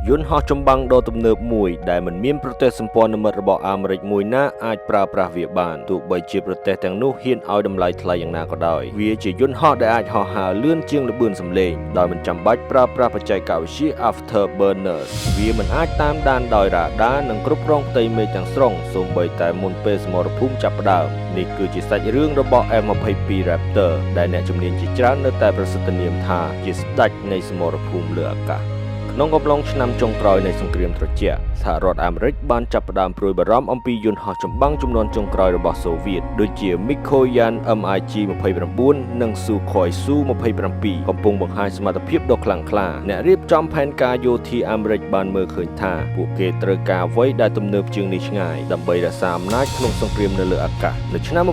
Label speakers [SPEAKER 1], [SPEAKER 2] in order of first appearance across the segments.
[SPEAKER 1] យន្តហោះចម្បាំងដ៏ទំនើបមួយដែលមិនមានប្រទេសសម្ព័ន្ធមិត្តរបស់អាមេរិកមួយណាអាចប្រើប្រាស់វាបានទោះបីជាប្រទេសទាំងនោះហ៊ានឲ្យតម្លៃថ្លៃយ៉ាងណាក៏ដោយវាជាយន្តហោះដែលអាចហោះហើរលឿនជាងល្បឿនសំឡេងដោយមិនចាំបាច់ប្រើប្រាស់បច្ចេកវិទ្យា Afterburners វាមិនអាចតាមដានដោយរ៉ាដានិងគ្រប់គ្រងផ្ទៃមេឃទាំងស្រុងសូម្បីតែមុនពេលសមរភូមិចាប់ផ្ដើមនេះគឺជាសាច់រឿងរបស់ F-22 Raptor ដែលអ្នកជំនាញជាច្រើននៅតែប្រសិទ្ធនាមថាជាស្ដេចនៃសមរភូមិលើអាកាសក្នុងកំឡុងឆ្នាំចុងក្រោយនៃសង្គ្រាមត្រជាក់សហរដ្ឋអាមេរិកបានចាប់ផ្ដើមព្រួយបារម្ភអំពីយន្តហោះចម្បាំងចំនួនចុងក្រោយរបស់សូវៀតដូចជា Mikoyan MiG-29 និង Sukhoi Su-27 កំពុងបង្ហាញសមត្ថភាពដ៏ខ្លាំងក្លាអ្នករៀបចំផែនការយោធាអាមេរិកបានមើលឃើញថាពួកគេត្រូវការអ្វីដែលទំនើបជាងនេះឆ្ងាយដើម្បីរក្សាអំណាចក្នុងសង្គ្រាមនៅលើអាកាសនៅឆ្នាំ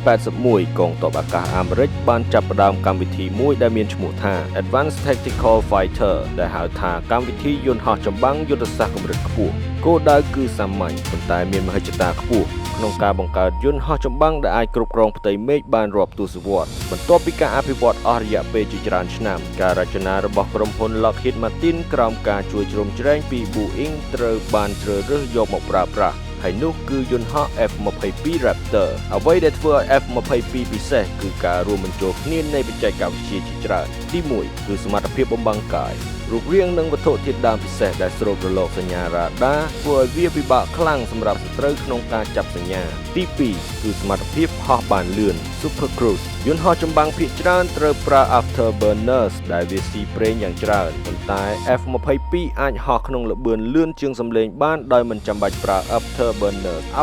[SPEAKER 1] 1981កងទ័ពអាកាសអាមេរិកបានចាប់ផ្ដើមកម្មវិធីមួយដែលមានឈ្មោះថា Advanced Tactical Fighter ដែលហៅថាកម្មវិធីយន្តហោះចម្បាំងយុទ្ធសាស្ត្រកម្រិតខ្ពស់គោលដៅគឺសាមញ្ញប៉ុន្តែមានមហិច្ឆតាខ្ពស់ក្នុងការបង្កើតយន្តហោះចម្បាំងដែលអាចគ្រប់គ្រងផ្ទៃមេឃបានរាប់ទសវត្សរ៍បន្ទាប់ពីការអភិវឌ្ឍអស់រយៈពេលជាច្រើនឆ្នាំការរចនារបស់ក្រុមហ៊ុន Lockheed Martin ក្រោមការជួយជ្រោមជ្រែងពី Boeing ត្រូវបានជ្រើសរើសយកមកប្រើប្រាស់ហើយនោះគឺយន្តហោះ F-22 Raptor អ្វីដែលធ្វើឲ្យ F-22 ពិសេសគឺការរួមបញ្ចូលគ្នានៃបច្ចេកវិទ្យាជាច្រើនទី1គឺសមត្ថភាពបំបាំងកាយរូបរាងនិងវត្ថុធាតុដើមពិសេសដែលស្រូបរលកសញ្ញារ៉ាដាធ្វើឲ្យវាពិបាកខ្លាំងសម្រាប់សត្រូវក្នុងការចាប់សញ្ញាទី2គឺសមត្ថភាពហោះបានលឿន Super Cruise យន្តហោះចម្បាំងភាគច្រើនត្រូវប្រើ Afterburners ដែលវាស៊ីប្រេងយ៉ាងច្រើនប៉ុន្តែ F-22 អាចហោះក្នុងល្បឿនលឿនជាងសំឡេងបានដោយមិនចាំបាច់ប្រើ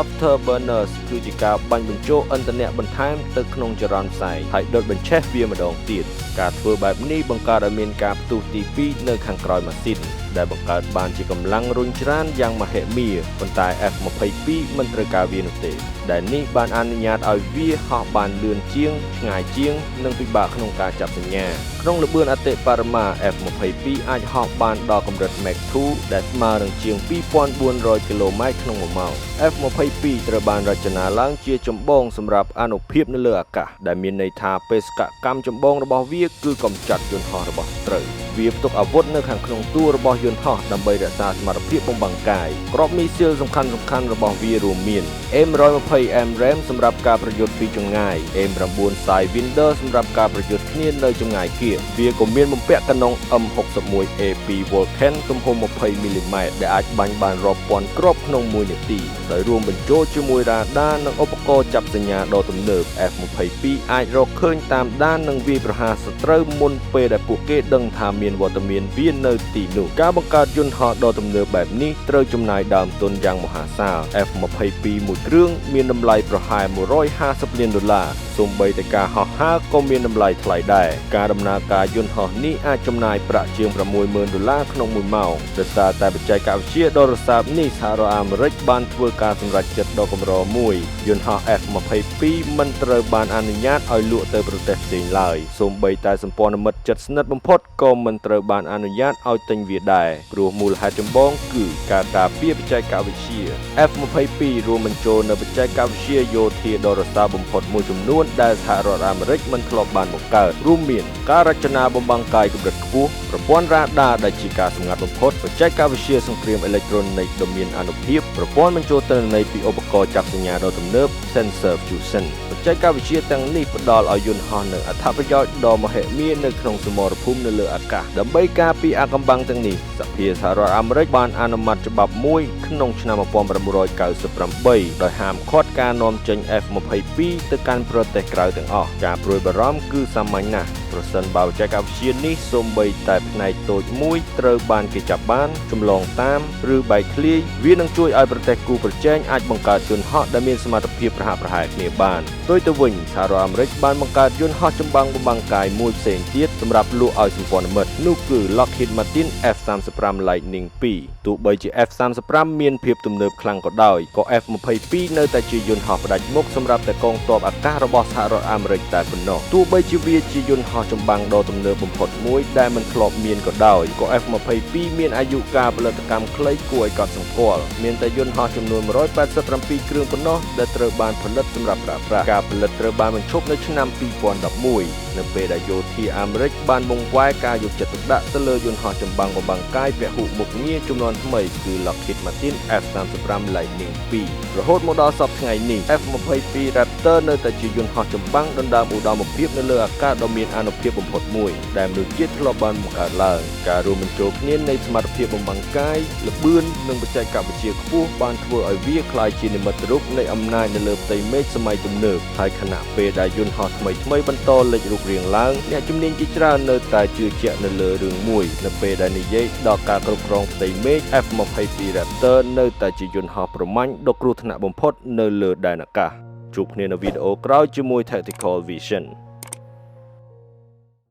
[SPEAKER 1] Afterburners គឺជាការបាញ់បញ្ចូលឥន្ធនៈបន្ថែមទៅក្នុងចរន្តផ្សែងហើយដុតបញ្ឆេះវាម្ដងទៀតការធ្វើបែបនេះបង្កើតឲ្យមានការផ្ទុះទី2នៅខាងក្រោយម៉ាស៊ីនដែលបង្កើតបានជាកម្លាំងរុញច្រានយ៉ាងមហិមាប៉ុន្តែ F-22 មិនត្រូវការវានោះទេដែលនេះបានអនុញ្ញាតឲ្យវាហោះបានលឿនជាងឆ្ងាយជាងនិងពិបាកក្នុងការចាប់សញ្ញាក្នុងល្បឿនអតិបរមា F-22 អាចហោះបានដល់កម្រិត Mach 2ដែលស្មើនឹងជាង 2400 គីឡូម៉ែត្រក្នុង1ម៉ោង F-22 ត្រូវបានរចនាឡើងជាចម្បងសម្រាប់អានុភាពនៅលើអាកាសដែលមានន័យថាបេសកកម្មចម្បងរបស់វាគឺកម្ចាត់យន្តហោះរបស់សត្រូវវាផ្ទុកអាវុធនៅខាងក្នុងតួរបស់យន្តហោះដើម្បីរក្សាសមត្ថភាពបំបាំងកាយគ្រាប់មីស៊ីលសំខាន់ៗរបស់វារួមមាន M120 AMRAAM សម្រាប់ការប្រយុទ្ធពីចម្ងាយ M9 Sidewinder សម្រាប់ការប្រយុទ្ធគ្នានៅចម្ងាយគៀកវាក៏មានបំពាក់កាណុង M61A2 Vulcan ទំហំ 20 មីលីម៉ែត្រដែលអាចបាញ់បានរាប់ពាន់គ្រាប់ក្នុង1នាទីដោយរួមបញ្ចូលជាមួយរ៉ាដានិងឧបករណ៍ចាប់សញ្ញាដ៏ទំនើប F-22 អាចរកឃើញតាមដាននិងវាយប្រហារសត្រូវមុនពេលដែលពួកគេដឹងថាមានវត្តមានវានៅទីនោះការបង្កើតយន្តហោះដ៏ទំនើបបែបនេះត្រូវចំណាយដើមទុនយ៉ាងមហាសាល F-22 មួយគ្រឿងមានតម្លៃប្រហែល$150លានសូម្បីតែការហោះហើរក៏មានតម្លៃថ្លៃដែរការដំណើរការយន្តហោះនេះអាចចំណាយប្រាក់ជាង$60,000ក្នុង1ម៉ោងដោយសារតែបច្ចេកវិទ្យាដ៏រសើបនេះសហរដ្ឋអាមេរិកបានធ្វើការសម្រេចចិត្តដ៏កម្រមួយយន្តហោះ F-22 មិនត្រូវបានអនុញ្ញាតឲ្យលក់ទៅប្រទេសផ្សេងឡើយសូម្បីតែសម្ព័ន្ធមិត្តជិតស្និទ្ធបំផុតក៏មិនត្រូវបានអនុញ្ញាតឲ្យទិញវាដែរព្រោះមូលហេតុចម្បងគឺការការពារបច្ចេកវិទ្យា F-22 រួមបញ្ចូលនៅបច្ចេកវិទ្យាយោធាដ៏រសើបបំផុតមួយចំនួនដែលសហរដ្ឋអាមេរិកមិនធ្លាប់បានបង្កើតរួមមានការរចនាបំបាំងកាយកម្រិតខ្ពស់ប្រព័ន្ធរ៉ាដាដែលជាការសម្ងាត់បំផុតបច្ចេកវិទ្យាសង្គ្រាមអេឡិចត្រូនិកដ៏មានអានុភាពប្រព័ន្ធបញ្ចូលទិន្នន័យពីឧបករណ៍ចាប់សញ្ញាដ៏ទំនើប Sensor Fusion បច្ចេកវិទ្យាទាំងនេះផ្ដល់ឲ្យយន្តហោះនូវអត្ថប្រយោជន៍ដ៏មហិមានៅក្នុងសមរភូមិនៅលើអាកាសដើម្បីការពារអាថ៌កំបាំងទាំងនេះសភាសហរដ្ឋអាមេរិកបានអនុម័តច្បាប់មួយក្នុងឆ្នាំ1998ដោយហាមឃាត់ការនាំចេញ F-22 ទៅកាន់ប្រទេសក្រៅទាំងអស់ការព្រួយបារម្ភគឺសាមញ្ញណាស់ប្រសិនបើបច្ចេកវិទ្យានេះសូម្បីតែផ្នែកតូចមួយត្រូវបានគេចាប់បានចម្លងតាមឬបែកធ្លាយវានឹងជួយឲ្យប្រទេសគូប្រជែងអាចបង្កើតយន្តហោះដែលមានសមត្ថភាពប្រហាក់ប្រហែលគ្នាបានផ្ទុយទៅវិញសហរដ្ឋអាមេរិកបានបង្កើតយន្តហោះចម្បាំងបំបាំងកាយមួយផ្សេងទៀតសម្រាប់លក់ឲ្យសម្ព័ន្ធមិត្តនោះគឺ Lockheed Martin F-35 Lightning II ទោះបីជា F-35 មានភាពទំនើបខ្លាំងក៏ដោយក៏ F-22 នៅតែជាយន្តហោះផ្ដាច់មុខសម្រាប់តែកងទ័ពអាកាសរបស់សហរដ្ឋអាមេរិកតែប៉ុណ្ណោះទោះបីជាវាជាយន្តហោះចម្បាំងដ៏ទំនើបបំផុតមួយដែលមិនធ្លាប់មានក៏ដោយក៏ F-22 មានអាយុកាលផលិតកម្មខ្លីគួរឲ្យកត់សម្គាល់មានតែយន្តហោះចំនួន187គ្រឿងប៉ុណ្ណោះដែលត្រូវបានផលិតសម្រាប់ប្រើប្រាស់ ការផលិតត្រូវបានបញ្ឈប់នៅឆ្នាំ2011នៅពេលដែលយោធាអាមេរិកបានបង្វែរការយកចិត្តទុកដាក់ទៅលើយន្តហោះចម្បាំងបំបាំងកាយពហុមុខងារជំនាន់ថ្មីគឺ Lockheed Martin F-35 Lightning II រហូតមកដល់សព្វថ្ងៃនេះ F-22 Raptor នៅតែជាយន្តហោះចម្បាំងដណ្ដើមឧត្តមភាពនៅលើអាកាសដ៏មានអានុភាពបំផុតមួយដែលមនុស្សជាតិធ្លាប់បានបង្កើតឡើងការរួមបញ្ចូលគ្នានៃសមត្ថភាពបំបាំងកាយល្បឿននិងបច្ចេកវិទ្យាខ្ពស់បានធ្វើឲ្យវាក្លាយជានិមិត្តរូបនៃអំណាចនៅលើផ្ទៃមេឃសម័យទំនើបហើយខណៈពេលដែលយន្តហោះថ្មីបន្តលេចរូបរាងឡើងអ្នកជំនាញជាច្រើននៅតែជឿជាក់នៅលើរឿងមួយនៅពេលដែលនិយាយដល់ការគ្រប់គ្រងផ្ទៃមេឃ F-22 Raptor នៅតែជាយន្តហោះប្រមាញ់ដ៏គ្រោះថ្នាក់បំផុតនៅលើដែនអាកាសជួបគ្នានៅវីដេអូក្រោយជាមួយ Tactical Vision